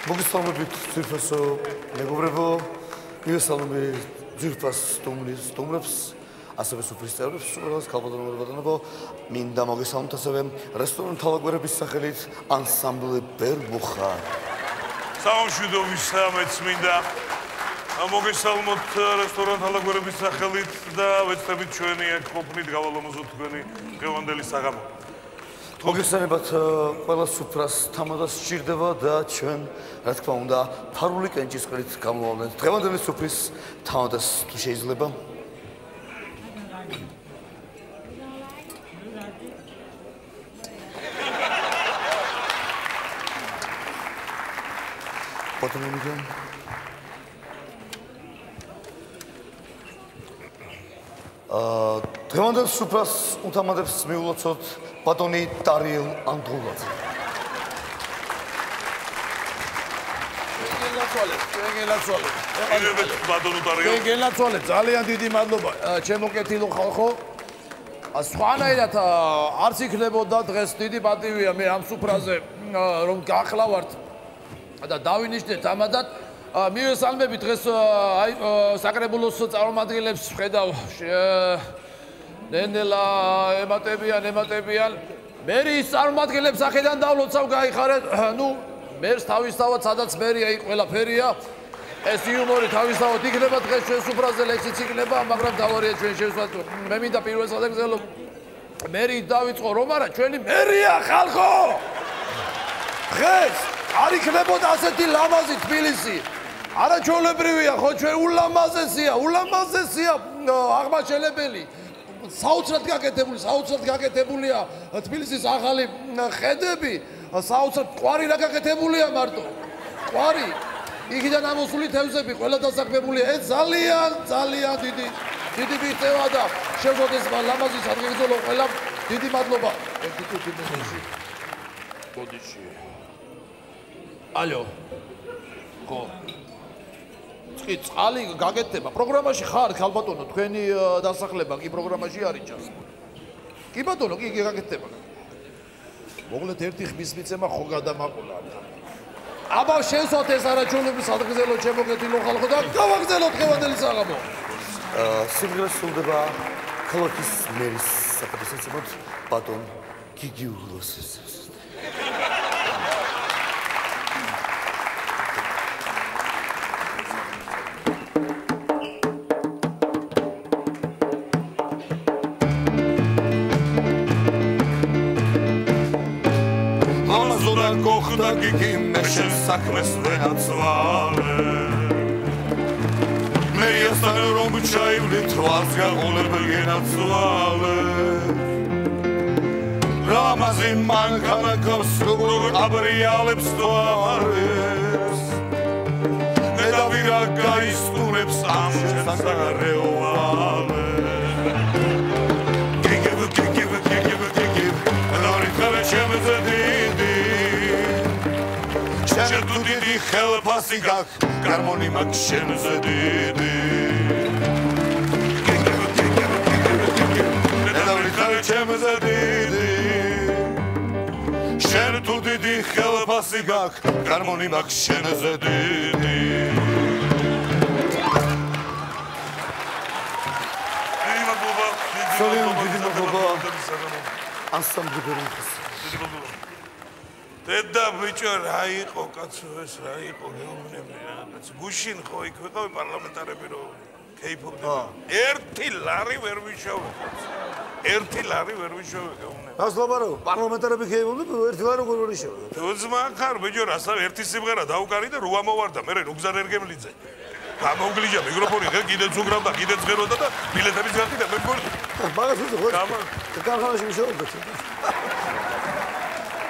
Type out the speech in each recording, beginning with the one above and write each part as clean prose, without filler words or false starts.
მოგესალმებით ძვირფასო მეგობრებო, მივესალმები ძვირფას სტუმრებს, ასევე სუფრის წევრებს, ყველას ქალბატონებო და ბატონებო, მინდა მოგესალმოთ ასევე რესტორან თალაგვერების სახელით ანსამბლ ბერბუხა. სამშვიდობო ვისამეც მინდა მოგესალმოთ რესტორან თალაგვერების სახელით და ვეცდებით ჩვენი აქ ყოფნით გავალამაზოთ თქვენი დღევანდელი საღამო. მოგესალმებით ყველა სუფრას თამადას სჭირდება და ჩვენ რა თქმა უნდა ფარული კენჭისყრით გამოვავლენთ დღევანდელი სუფრის თამადას თუ შეიძლება. ბატონო დღევანდელ სუფრას უთამადებს მიულოცოთ ბატონი ტარიელ ანდღულაძე. გენლაცვალებ, ძალიან დიდი მადლობა, ჩემო კეთილო ხალხო. სხვანაირად არც იქნებოდა დღეს დიდი პატივია მე ამ სუფრაზე რომ გახლავართ და დავინიშნეთ ამადად. მივესალმები დღეს აი საკრებულოს წარმომადგენლებს ვხედავ ნენელა ემატებიან მერის წარმომადგენლებს ახედან დავლოცავ გაიხარეთ ნუ მერს თავისთავად სადაც მერია იქ ყველაფერია ეს იუმორი თავისთავად იქნება დღეს ჩვენ სუფრაზე ლექსიც იქნება მაგრამ თავარია ჩვენ შევსვათ მე მინდა პირველ საგრძელო მერი დავიწყო რომ არა ჩვენი მერია ხალხო დღეს არ იქნებოდა ასეთი ლამაზი თბილისი არაჩვეულებრივია ხო ჩვენ ულამაზესია აღმაშენებელი საოცრად გაკეთებულია თბილისის ახალი ხედები საოცრად ყვარი რა გაკეთებულია მარტო ყვარი იქიდან ამოსული თევზები ყველა დასაქმებულია ეს ძალიან დიდი მიღწევა და შევგოდეს ლამაზი სადგერძელო ყველა დიდი მადლობა ბოდიში ალო ხო წყალი გაკეთდება პროგრამაში ხარ ქალბატონო თქვენი დასახლება კი პროგრამაში არის ჩას კი ბატონო კი გაკეთდება მოგლეთ ერთი ხმის მიცემა ხო გადამაყოლა აბა შევსვათ ეს არაჩვეულებრივი სადგერძელო ჩემო კეთილო ხალხო და გავაგზავნოთ დღევანდელი საღამო სიმღერა სრულდება ქალაქის მერის საპატიო ბატონ გიგი ურლოსის გოხდა გიგი მე შენ საქმეს ვენაცვალე მე ესთან რომ ჩაივლი თვალს გაყოლებელ გენაცვალე რამაზი მანქანა გავს როგორ აბრიალებს თვალებს მე დავირა გაისტურებს ამ შესაგარეოვალე გიგი ჩემზე დიდი შენ თუ დიდი ხელფასი გაქვს გარმონი მაქვს შენზე დიდი ჩემზე დიდი შენ თუ დიდი ხელფასი გაქვს გარმონი მაქვს შენზე დიდი დიდი მადლობა ანსამბლ ბერბუხას დედა ბიჭო რა იყო კაცო ეს რა იყო გეუბნები რა კაცო გუშინ ხო იქ ვიყავი პარლამენტარები რო კეიფობდნენ ერთი ლარი ვერ ვიშოვე გეუბნები გასლაბარო პარლამენტარები კეიფობდნენ ერთი ლარი როგორ ვერ ვიშოვე თუ ძმა ხარ ბიჭო რასა ერთი სიმღერა დაუკარი და რუა მოვარდა მე ნუგზარ ერგემლიძე გამოგლიჯა მიკროფონი ხე კიდეც უგრავდა კიდეც ღეროდა და ბილეთების გახიდა მე მგონი მაგას უძო ხო კარხანაში მიშოვდა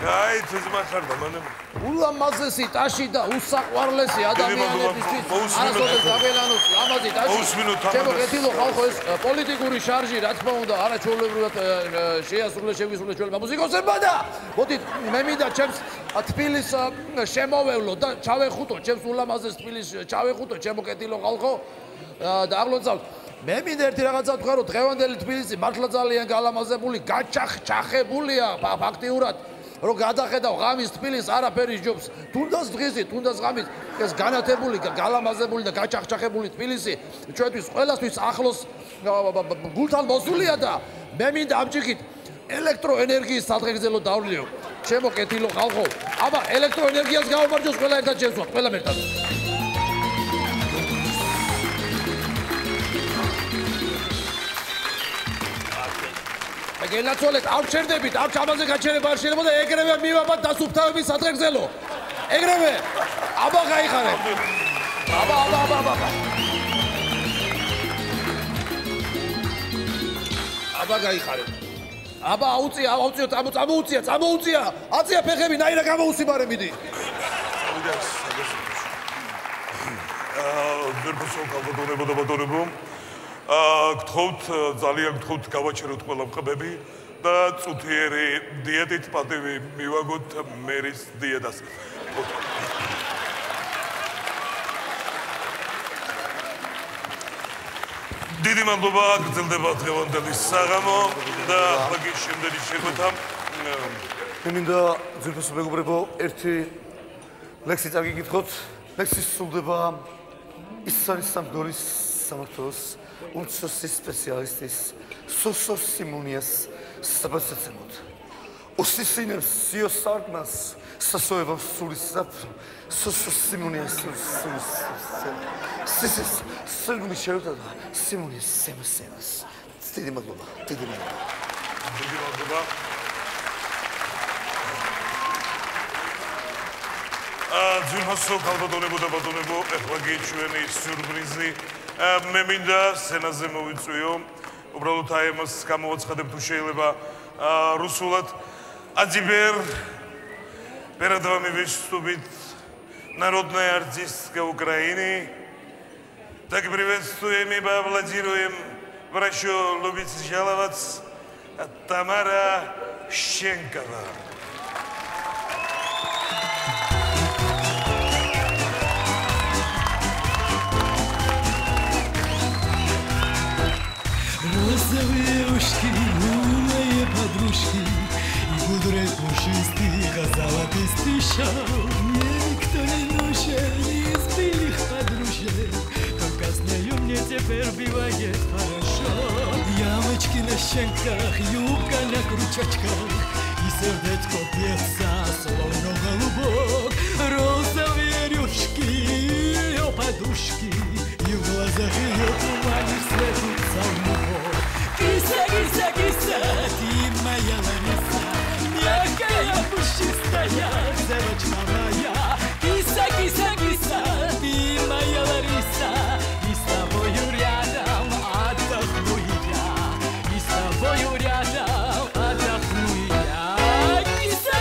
აი თუზმა ხარ და მანემ ულამაზესი ტაში და უსაყვარლესი ადამიანებისთვის არასოდეს გაბელანოს ლამაზი ტაში ჩემო კეთილო ხალხო ეს პოლიტიკური შარჟი რა თქმა უნდა არაჩვეულებრივად შეგვისრულეს ჩვენმა მუსიკოსებმა და მოდით მე მინდა ჩემს თბილის შემოვევლო და ჩავეხუტო ჩემს ულამაზეს თბილის ჩავეხუტო ჩემო კეთილო ხალხო და აღლოცავთ მე მინდა ერთი რაღაცა ვთქვა რომ დღევანდელი თბილისი მართლა ძალიან გალამაზებული გაჩახებულია ფაქტიურად რომ გადახედავ ღამის თბილის არაფერი ჯობს. თუნდაც დღისი, თუნდაც ღამის ეს განათებული, გალამაზებული და გაჭახჭახებული თბილისი ჩვენთვის ყველასთვის ახლოს გულთან მოსულია და მე მინდა ამჭიქით ელექტროენერგიის სადღეგრძელო დავლეო. ჩემო კეთილო ხალხო, აბა ელექტროენერგიას გაუმარჯოს ყველა ერთად შევსვათ, ყველა ერთად. გენაცვალეთ, არ ჩერდებით, არ ჩამაზე გაჩერება არ შეიძლება და ეგრევე მივაბად დასუფთავების სადღეგრძელო. ეგრევე. აბა გაიხარეთ. აბა. აბა გაიხარეთ. აბა წამოუწია. აწია ფეხები, ნაირა გამოუსიბარე მიდი. ვერბოსო კალბატონებო და ბატონებო. გთხოვთ, ძალიან გთხოვთ გავაჩეროთ ყველა მყბები და წუთიერი დიეტით პატივი მივაგოთ მერის დიეტას. დიდი მადლობა, გრძელდება დღევანდელი საღამო და ახლა შემდეგი შეხვედრა. მე მინდა ძვირფასო მეგობრებო, ერთი ლექსი წაგიკითხოთ. ლექსი სრულდება ის არის სამგორის სამართლოს უმცროსის სპეციალისტის სოსო სიმონიას საბასაცემოთ. უსისინებს სიო სარკმას სასოებამ სულის საფრ სოსო სიმონიას სისის სერგმი შეუტადა სიმონიას სემასემას. დიდი მადლობა. ძვირფასო კალბატონებო და ბატონებო, ახლა გიჩვენი სიურპრიზი. მე მინდა სცენაზე მოვიწვიო, უბრალოდ აი ამას გამოვაცხადებ თუ შეიძლება русულად. А теперь перед вами выступит народная артистка Украины. Так приветствуем и поаплодируем врачу, любите жаловаться, Тамара Щенкова. Розовые ушки, умные подружки, и кудры пушистые, золотистый шар. Мне никто не нужен из былых подружек, только с нею мне теперь бывает хорошо. Ямочки на щеках, юбка на крючочках, и сердечко бьется, словно голубок. Розовые рюшки, ее подушки, и в глазах ее тумане светится внук. Киса, ты моя Лариса, мягкая, пушистая девочка моя. Киса, ты моя Лариса, и с тобою рядом отдохну я, и с тобою рядом отдохну я.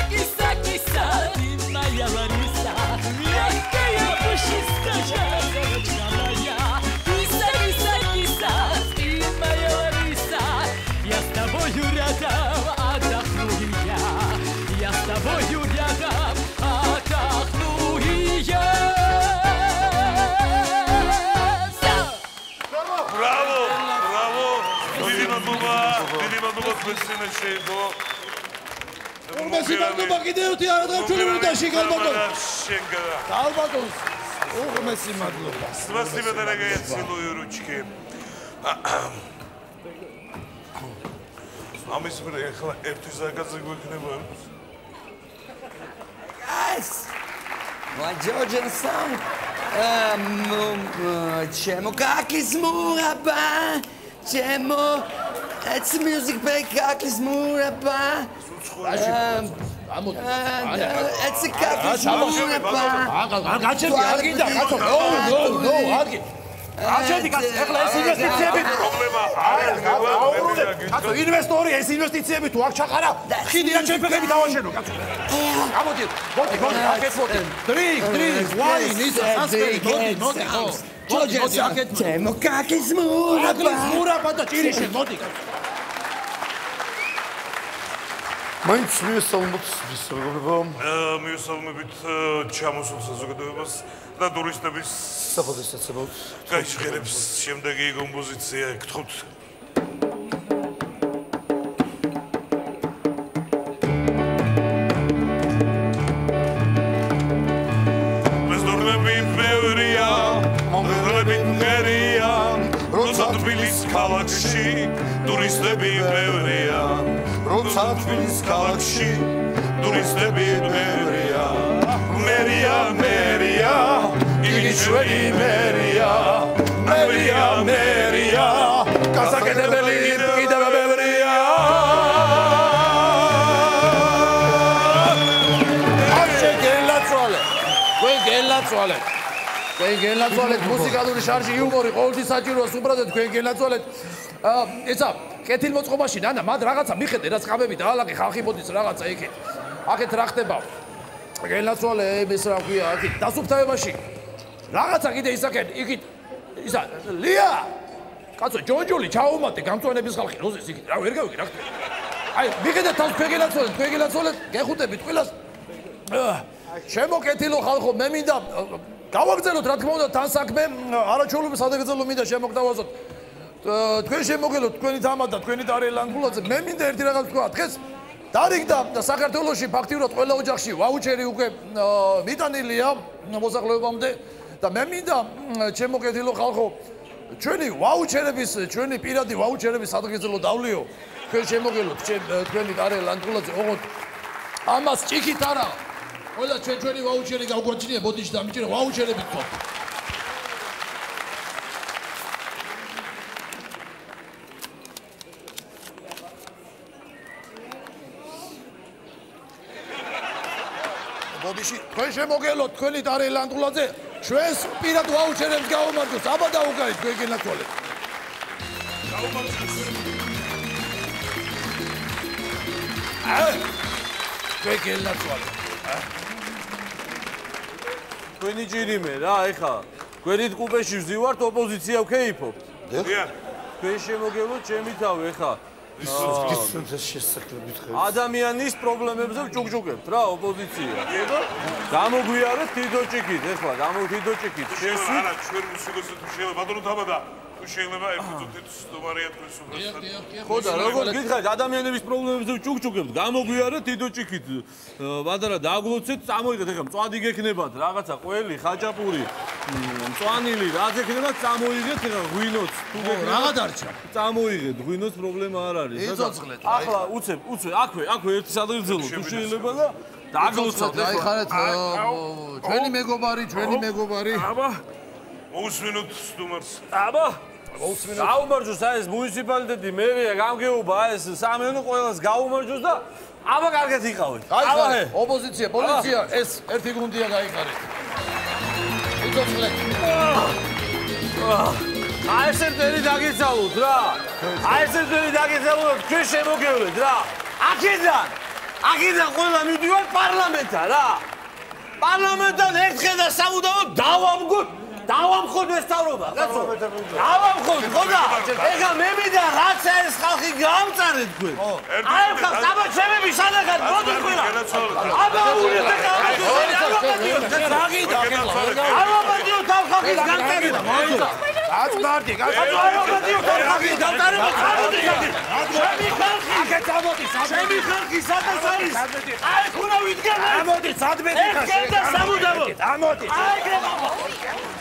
Киса, ты моя Лариса, мягкая, пушистая девочка моя. Киса, ты моя Лариса, я с тобою рядом отдохну я с тобою рядом отдохну я. Браво! Დიდი მადლობა თქვენსინა შეიგო. უმეტესი მადლობა კიდევ ერთი არადამჩული მინდაში კალბატონს. კალბატონს უმეტესი მადლობა. Спасибо, дорогая, целую ручки. ამის მერე ახლა ერთი ზაგაძე გვექნება. Guys, my Georgian song. Czemu kaki zmuraba? Czemu it's music by kaki zmuraba? It's a kaki zmuraba. გაჩერდი არ გინდა კაცო. No, არ გინდა. გაჩერდი კაცო, ახლა ეს ინვესტიციები პრობლემა არის. კაცო, ინვესტორი ეს ინვესტიციები თუ არ ჩაყარა, ხიდი რა ჩემფეხები დავაშენო კაცო. გამოდი, აკეთ მოდი. Drink, wine, ის სასწრაფო, მოდი. Czemu kaki zmuraba? ზმურაბა და ჭირიში, მოდი კაცო. მაინც მივესალმოთ მეგობრებო. მივესალმებით ჩამოსულ საზოგადოებას და ტურისტების საფოდესაცემოთ. გაიჟღერებს შემდეგი კომპოზიცია, გთხოვთ. ქალაქში ტურისტები ბევრია როცა თბილის ქალაქში ტურისტები ბევრია მერია მერია იგი ჩვენი მერია მერია მერია გასაკეთებელი კიდევ ბევრია თქვენ გელაცვალეთ მუსიკალური შარჟი იუმორი ყოველთვის საჭიროა სუბრაზე თქვენ გელაცვალეთ ეცა კეთილმოწყობაში ნანა მათ რაღაცა მიხედე რაც ხამები დაალაგე ხალხი მოდის რაღაცა იქით აქეთ რა ხდება გელაცვალე ეს რა ქვია აქეთ დასუფთავებაში რაღაცა კიდე ისაკენ იქით ისა ლია კაცო ჯონჯული ჩაუმატე გამწვანების ხალხი როზეს იქით რა ვერ გავიგე რა ხდება აი მიხედე თავს თქვენ გელაცვალეთ გეხუტებით ყველას შემოკეთილო ხალხო მე მინდა გავაგზავნოთ რა თქმა უნდა თან საქმე არაჩვეულებრივ სადაგეძლო მინდა შემოგთავაზოთ თქვენ შემოგელოთ თქვენი თამა და თქვენი ტარიელ ანგულაძე მე მინდა ერთი რაღაც თქვა დღეს დარიგდა საქართველოში ფაქტიურად ყველა ოჯახში ვაუჩერი უკვე მიტანილია მოსახლეობამდე და მე მინდა შემოგეთილო ხალხო ჩვენი ვაუჩერების ჩვენი პირადი ვაუჩერების სადაგეძლო დავლიო თქვენ შემოგელოთ თქვენი ტარიელ ანგულაძე ოღონდ ამას ჭიქით არა ყველა ჩვენი ვაუჩერი გავგვაჩნია ბოდიში დამიჭირე ვაუჩერები თქო ბოდიში თქვენ შემოგელოთ თქვენი ტარიელ ანგულაძე ჩვენს პირად ვაუჩერებს გაუმარჯოს აბა დაუგარით თქვენ გენაცვალეთ თქვენ გენაცვალეთ თქვენი ჭირიმე რა ეხა გვერდით კუპეში ვზივართ ოპოზიცია ვქეიფობთ თქვენ შემოგელოთ ჩემი თავი ეხა ადამიანის პრობლემებზე ვჭუქჭუქებთ რა ოპოზიცია გამოგვიარეთ თიდოჭიქით ეხლა თიდოჭიქით შესვით არა ჩვენ მუსიკოსი თუ შეიძლება ბატონო თამადა თუ შეიძლება ერთი წუთით სტუმარია თქვენ სუბრასთან ხო და როგორ გითხარით ადამიანების პრობლემებზე ვჭუქჭუქებთ გამოგვიარეთ თიდოჭიქით ბადარა დააგლოცეთ წამოიღეთ ეხლა მწვადი გექნებათ რაღაცა ყველი ხაჭაპური მწვანილი რა გექნებათ წამოიღეთ ეხლა ღვინოც თუ გექნებათ რა დარჩა წამოიღეთ ღვინოც პრობლემა არ არის იცოცხლეთ ახლა უცებ აქვე ერთი სადღერძელო თუ შეიძლება და დააგლოცოთ აი ხარეთ ჩვენი მეგობარი აბა მოусვინოთ სტუმარს აბა გაუმარჯოს ეს მუნიციპალიტეტი მერია გამგეობა ეს სამეონო ყველას გაუმარჯოს და აბა კარგად იყავით აი ოპოზიცია პოლიცია ეს ერთი გუნდია გაიხარეთ იცოცხლეთ აი ეს ერთერი დაგეცალოთ რა აი ეს ერთერი დაგეცალოთ ჩვენ შემოგევლეთ რა აქედან ყველა მიდივარ პარლამენტთან რა პარლამენტთან ერთხელ და სამუდამოდ დავამხოთ ეს თავრობა კაცო დავამხოთ ხოდა ეხა მე მინდა რაც ეს ხალხი გამწარეთ თქვენ აი ხა აბა ჩემები სადაგად მოდი ყველა აბა უნდა გავაკეთო თავხალხის გამწარეთ აცბარდი ჩემი ხალხი სადაც არის აი ხუნა ვიდგენ ამოდი სადმეტი ხარ ეს და სამუდამოდ ამოდი აი